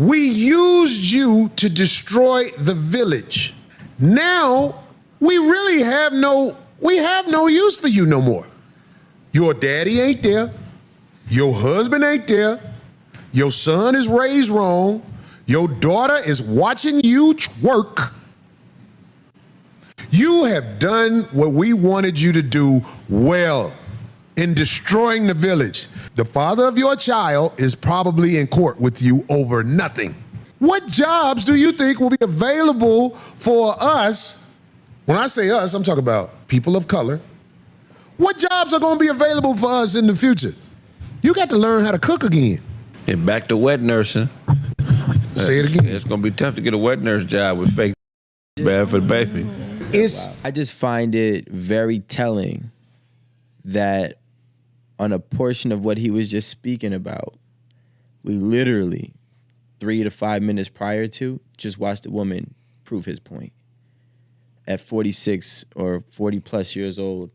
We used you to destroy the village. Now, we really have no use for you no more. Your daddy ain't there. Your husband ain't there. Your son is raised wrong. Your daughter is watching you twerk. You have done what we wanted you to do well in destroying the village. The father of your child is probably in court with you over nothing. What jobs do you think will be available for us? When I say us, I'm talking about people of color. What jobs are going to be available for us in the future? You got to learn how to cook again. And back to wet nursing. Say it again. It's going to be tough to get a wet nurse job with fake bad for the baby. I just find it very telling that on a portion of what he was just speaking about, we literally 3 to 5 minutes prior to just watched a woman prove his point at 46 or 40 plus years old,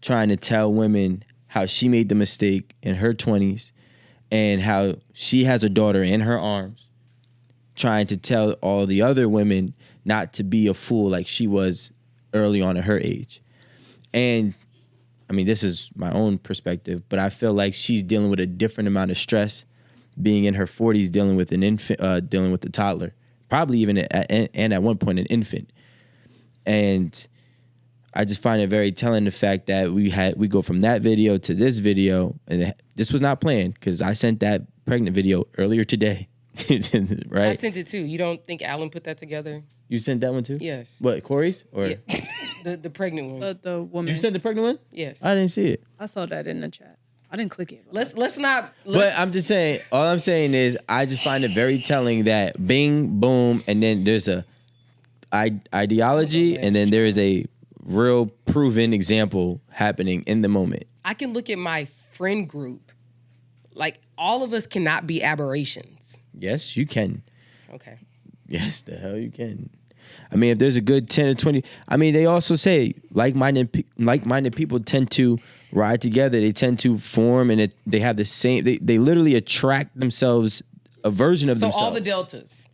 trying to tell women how she made the mistake in her 20s and how she has a daughter in her arms, trying to tell all the other women not to be a fool like she was early on at her age. And I mean, this is my own perspective, but I feel like she's dealing with a different amount of stress being in her 40s, dealing with an infant, dealing with a toddler, probably even at one point an infant. And I just find it very telling the fact that we go from that video to this video, and this was not planned because I sent that pregnant video earlier today. Right? I sent it too. You don't think Alan put that together? You sent that one too? Yes. What, Corey's? Or yeah. the pregnant one. The woman. You sent the pregnant one? Yes. I didn't see it. I saw that in the chat. I didn't click it. Let's not. But I'm just saying, all I'm saying is I just find it very telling that bing, boom, and then there's a ideology, and then there is a real proven example happening in the moment. I can look at my friend group. Like, all of us cannot be aberrations. Yes, you can. Okay. Yes, the hell you can. I mean, if there's a good 10 or 20, I mean, they also say like-minded people tend to ride together. They tend to form, and they have the same, they literally attract themselves, a version of themselves. So all the deltas,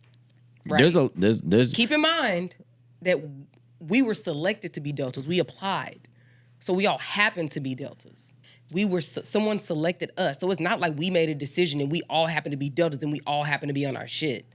right? There's Keep in mind that we were selected to be deltas. We applied. So we all happen to be deltas. Someone selected us. So it's not like we made a decision and we all happen to be deltas and we all happen to be on our shit.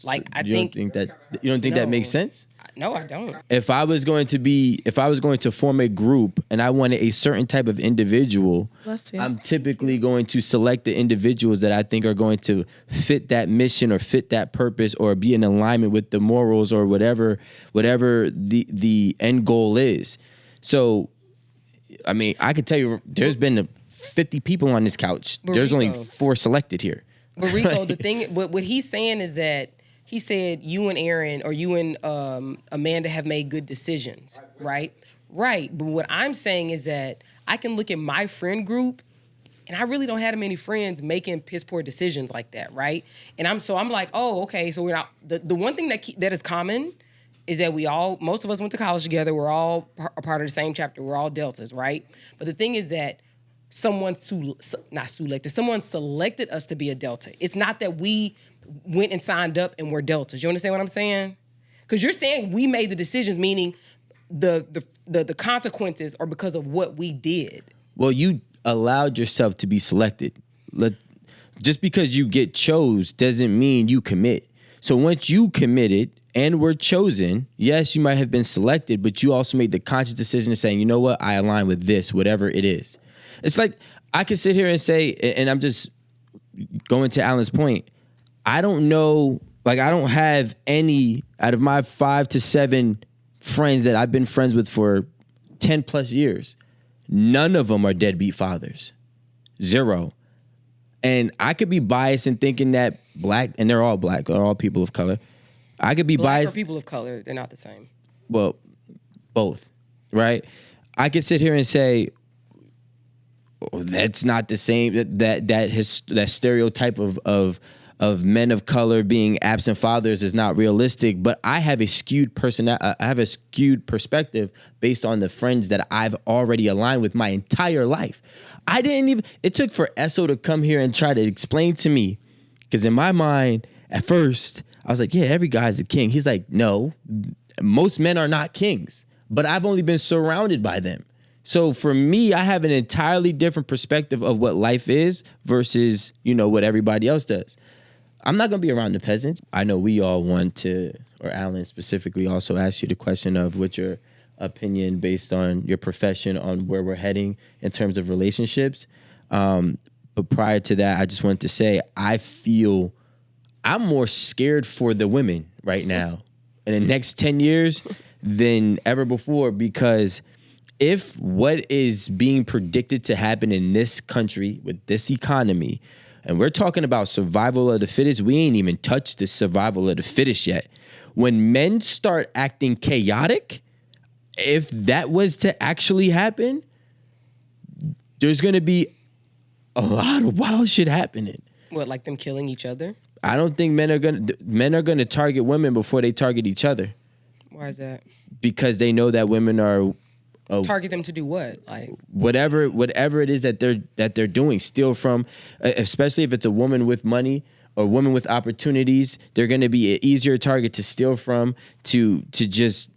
Like, so you don't think that makes sense? No, I don't. If I was going to form a group and I wanted a certain type of individual, I'm typically going to select the individuals that I think are going to fit that mission or fit that purpose or be in alignment with the morals or whatever the end goal is. So, I mean, I could tell you there's been 50 people on this couch. But there's Rico, only 4 selected here. But Rico, the thing, what he's saying is that he said you and Aaron or you and Amanda have made good decisions, right? Right. But what I'm saying is that I can look at my friend group, and I really don't have that many friends making piss poor decisions like that, right? And I'm like, oh, okay. So we're not the one thing that is common is that most of us went to college together. We're all a part of the same chapter. We're all deltas, right? But the thing is that someone selected us to be a delta. It's not that we went and signed up and we're deltas. You understand what I'm saying? Because you're saying we made the decisions, meaning the consequences are because of what we did. Well, you allowed yourself to be selected. Just because you get chose doesn't mean you commit. So once you committed and were chosen, yes, you might have been selected, but you also made the conscious decision of saying, you know what, I align with this, whatever it is. It's like I could sit here and say, and I'm just going to Alan's point, I don't know, like I don't have any out of my 5 to 7 friends that I've been friends with for 10 plus years. None of them are deadbeat fathers. 0. And I could be biased in thinking that black, and they're all black, they're all people of color. I could be Black biased. or people of color, they're not the same. Well, both, right? I could sit here and say, oh, that's not the same. That stereotype of men of color being absent fathers is not realistic. But I have a skewed perspective based on the friends that I've already aligned with my entire life. It took for Esso to come here and try to explain to me, because in my mind, At first, I was like, yeah, every guy's a king. He's like, no, most men are not kings, but I've only been surrounded by them. So for me, I have an entirely different perspective of what life is versus, what everybody else does. I'm not going to be around the peasants. I know we all want to, or Alan specifically also asked you the question of what's your opinion based on your profession on where we're heading in terms of relationships. But prior to that, I just wanted to say, I feel I'm more scared for the women right now in the next 10 years than ever before, because if what is being predicted to happen in this country with this economy, and we're talking about survival of the fittest, we ain't even touched the survival of the fittest yet. When men start acting chaotic, if that was to actually happen, there's going to be a lot of wild shit happening. What, like them killing each other? I don't think men are going to target women before they target each other. Why is that? Because they know that women are target them to do what? Like whatever it is that they're doing, steal from, especially if it's a woman with money or woman with opportunities, they're going to be an easier target to steal from, to just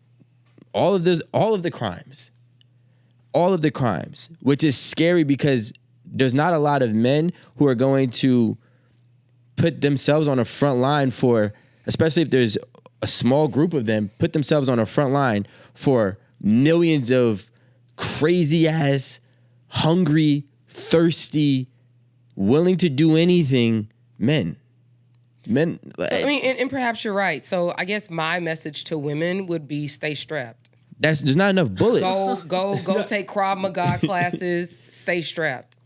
all of the crimes, which is scary because there's not a lot of men who are going to put themselves on a front line for, especially if there's a small group of them, put themselves on a front line for millions of crazy ass, hungry, thirsty, willing to do anything men. So, I mean, and perhaps you're right. So I guess my message to women would be stay strapped. There's not enough bullets. Go take Krav Maga classes, stay strapped.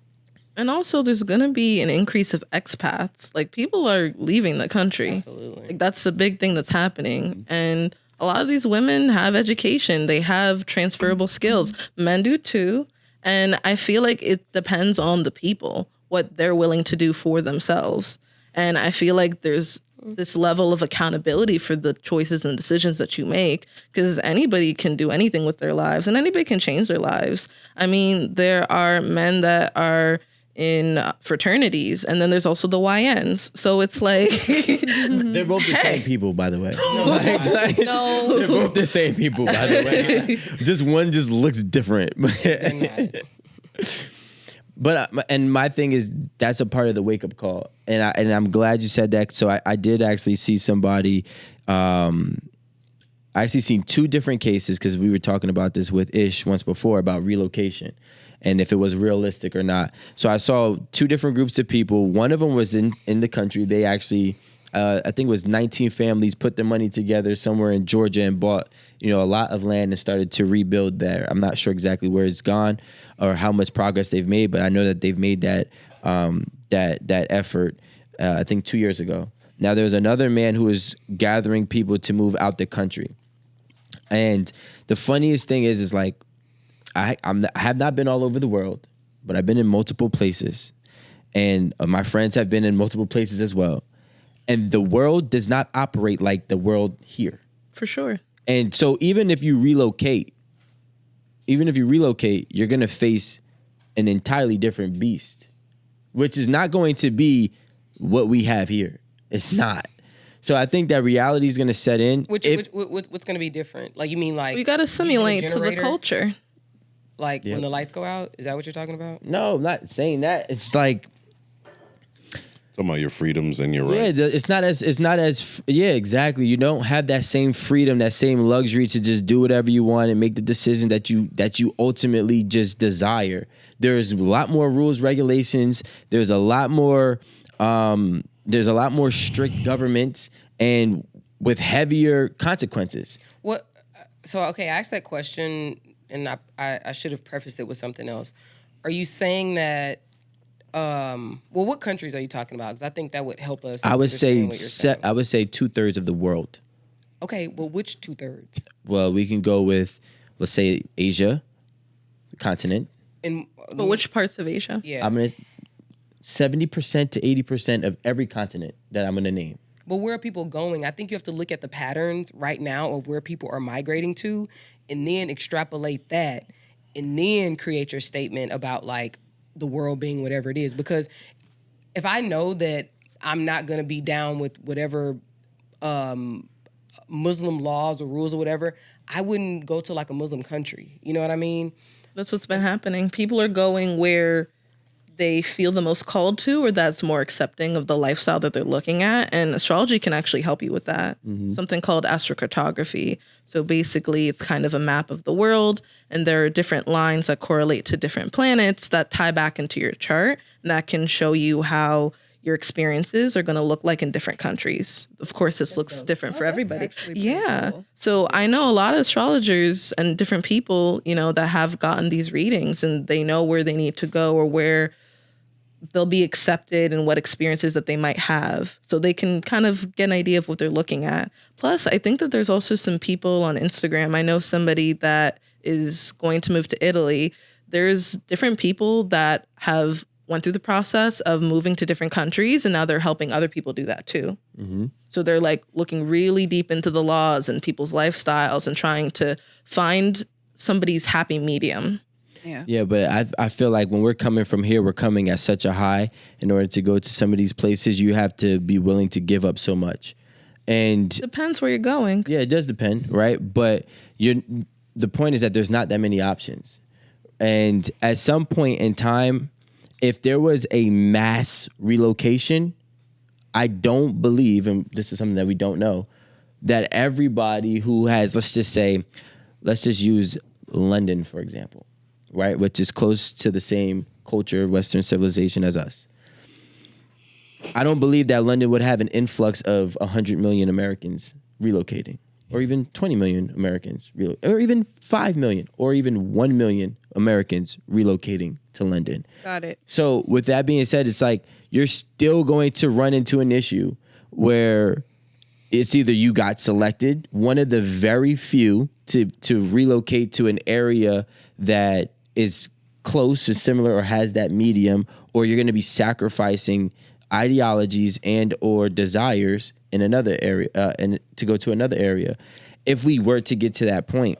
And also, there's going to be an increase of expats. Like, people are leaving the country. Absolutely. Like, that's the big thing that's happening. And a lot of these women have education. They have transferable skills. Men do too. And I feel like it depends on the people, what they're willing to do for themselves. And I feel like there's this level of accountability for the choices and decisions that you make, because anybody can do anything with their lives and anybody can change their lives. I mean, there are men that are in fraternities, and then there's also the YNs. So it's like they're both the same people, by the way. No. They're both the same people, by the way. Just one just looks different. But and my thing is, that's a part of the wake up call, and I'm glad you said that. So I did actually see somebody. I actually seen two different cases, because we were talking about this with Ish once before about relocation and if it was realistic or not. So I saw two different groups of people. One of them was in the country. They actually, I think it was 19 families put their money together somewhere in Georgia and bought, a lot of land and started to rebuild there. I'm not sure exactly where it's gone or how much progress they've made, but I know that they've made that effort, I think 2 years ago. Now there's another man who is gathering people to move out the country. And the funniest thing is like, I have not been all over the world, but I've been in multiple places, and my friends have been in multiple places as well. And the world does not operate like the world here. For sure. And so even if you relocate, you're going to face an entirely different beast, which is not going to be what we have here. It's not. So I think that reality is going to set in. What's going to be different? Like, you mean like... We got to simulate to the culture. Like when the lights go out? Is that what you're talking about? No, I'm not saying that. It's like... Talking about your freedoms and your rights. Yeah, it's not as exactly. You don't have that same freedom, that same luxury to just do whatever you want and make the decision that you ultimately just desire. There's a lot more rules, regulations. There's a lot more strict government and with heavier consequences. What? So okay, I asked that question, and I should have prefaced it with something else. Are you saying that? What countries are you talking about? Because I think that would help us. I would say what you're saying. I would say 2/3 of the world. Okay, well, which 2/3? Well, we can go with, let's say, Asia, the continent. But which parts of Asia? Yeah, I'm gonna 70% to 80% of every continent that I'm gonna name. But where are people going? I think you have to look at the patterns right now of where people are migrating to, and then extrapolate that, and then create your statement about like the world being whatever it is. Because if I know that I'm not going to be down with whatever Muslim laws or rules or whatever, I wouldn't go to like a Muslim country. You know what I mean? That's what's been happening. People are going where they feel the most called to, or that's more accepting of the lifestyle that they're looking at. And astrology can actually help you with that. Something called astrocartography. So basically, it's kind of a map of the world, and there are different lines that correlate to different planets that tie back into your chart, and that can show you how your experiences are going to look like in different countries. Of course, this looks different for everybody. Yeah. Cool. So I know a lot of astrologers and different people, you know, that have gotten these readings, and they know where they need to go or where they'll be accepted and what experiences that they might have. So they can kind of get an idea of what they're looking at. Plus, I think that there's also some people on Instagram. I know somebody that is going to move to Italy. There's different people that have went through the process of moving to different countries, and now they're helping other people do that too. So they're like looking really deep into the laws and people's lifestyles and trying to find somebody's happy medium. Yeah, but I feel like when we're coming from here, we're coming at such a high. In order to go to some of these places, you have to be willing to give up so much. And depends where you're going. Yeah, it does depend, right? But the point is that there's not that many options. And at some point in time, if there was a mass relocation, I don't believe, and this is something that we don't know, that everybody who has, let's just use London, for example, right? Which is close to the same culture, Western civilization as us. I don't believe that London would have an influx of 100 million Americans relocating, or even 20 million Americans, or even 5 million, or even 1 million Americans relocating to London. Got it. So with that being said, it's like you're still going to run into an issue where it's either you got selected, one of the very few to relocate to an area that is close or similar or has that medium, or you're going to be sacrificing ideologies and or desires in another area and to go to another area. If we were to get to that point,